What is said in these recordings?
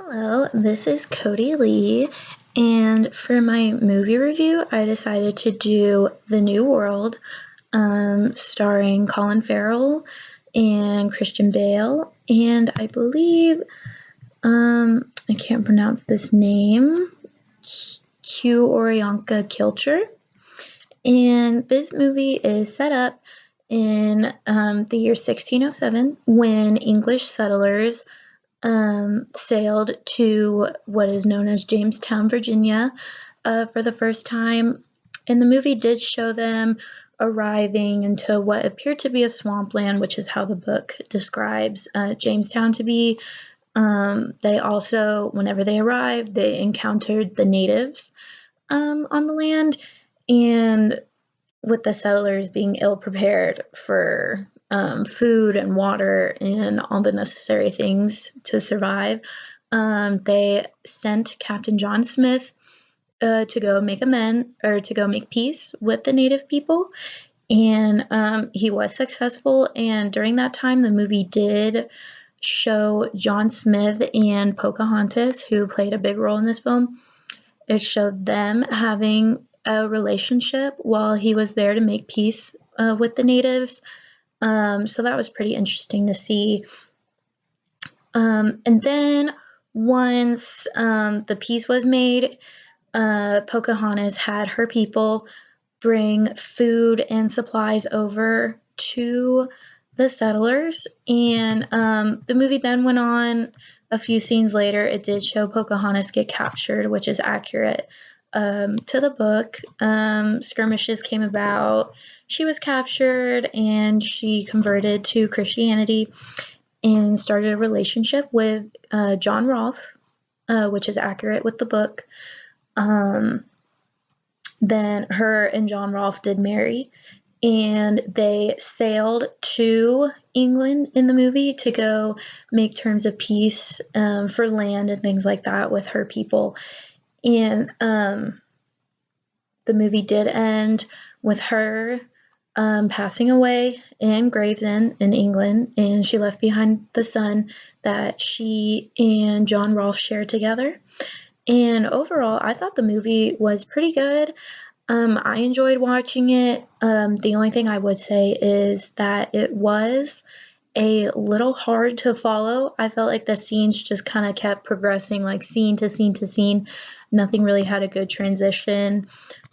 Hello, this is Cody Lee, and for my movie review, I decided to do The New World, starring Colin Farrell and Christian Bale, and I believe, I can't pronounce this name, Q'orianka Kilcher. And this movie is set up in the year 1607 when English settlers sailed to what is known as Jamestown, Virginia, for the first time. And the movie did show them arriving into what appeared to be a swampland, which is how the book describes Jamestown to be. They also, whenever they arrived, they encountered the natives on the land, and with the settlers being ill prepared for food and water and all the necessary things to survive, they sent Captain John Smith to go make to go make peace with the native people, and he was successful. And during that time, the movie did show John Smith and Pocahontas, who played a big role in this film. It showed them having a relationship while he was there to make peace with the natives. So that was pretty interesting to see. And then once the peace was made, Pocahontas had her people bring food and supplies over to the settlers. And the movie then went on. A few scenes later, it did show Pocahontas get captured, which is accurate to the book. Skirmishes came about. She was captured and she converted to Christianity and started a relationship with John Rolfe, which is accurate with the book. Then her and John Rolfe did marry, and they sailed to England in the movie to go make terms of peace for land and things like that with her people. And the movie did end with her passing away in Gravesend in England, and she left behind the son that she and John Rolfe shared together. And overall, I thought the movie was pretty good. I enjoyed watching it. The only thing I would say is that it was a little hard to follow. I felt like the scenes just kind of kept progressing, like scene to scene to scene. Nothing really had a good transition.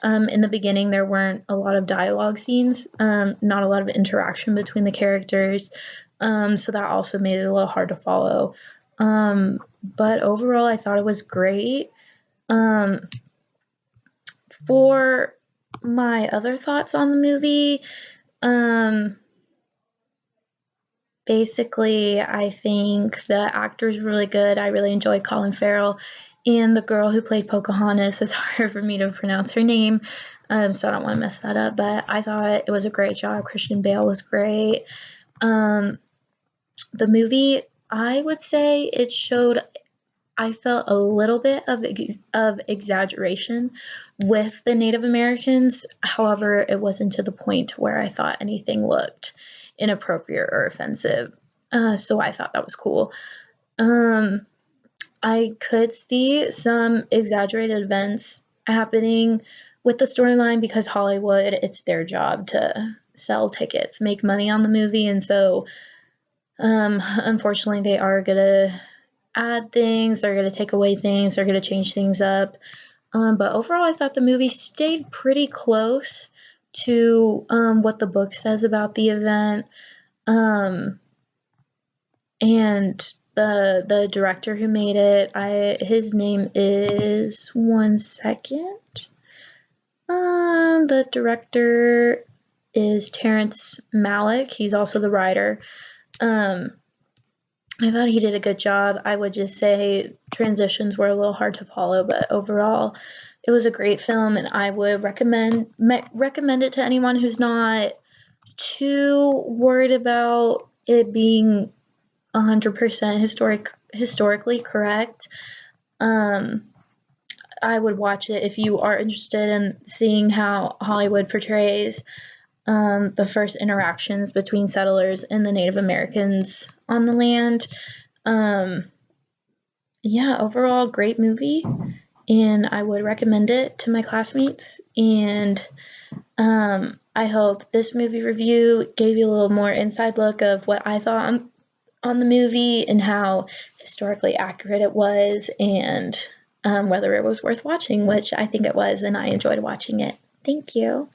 In the beginning, there weren't a lot of dialogue scenes, not a lot of interaction between the characters. So that also made it a little hard to follow. But overall, I thought it was great. For my other thoughts on the movie, basically, I think the actor's really good. I really enjoyed Colin Farrell. And the girl who played Pocahontas, it's hard for me to pronounce her name, so I don't want to mess that up. But I thought it was a great job. Christian Bale was great. The movie, I would say it showed, I felt a little bit of exaggeration with the Native Americans. However, it wasn't to the point where I thought anything looked inappropriate or offensive. So I thought that was cool. I could see some exaggerated events happening with the storyline because Hollywood, it's their job to sell tickets, make money on the movie, and so unfortunately, they are gonna add things, they're gonna take away things, they're gonna change things up. But overall, I thought the movie stayed pretty close to what the book says about the event. And the director who made it, his name is, one second. The director is Terrence Malick. He's also the writer. I thought he did a good job. I would just say transitions were a little hard to follow, but overall, it was a great film, and I would recommend it to anyone who's not too worried about it being 100% historically correct. I would watch it if you are interested in seeing how Hollywood portrays the first interactions between settlers and the Native Americans on the land. yeah, overall, great movie, and I would recommend it to my classmates. And I hope this movie review gave you a little more inside look of what I thought on the movie and how historically accurate it was, and whether it was worth watching, which I think it was, and I enjoyed watching it. Thank you.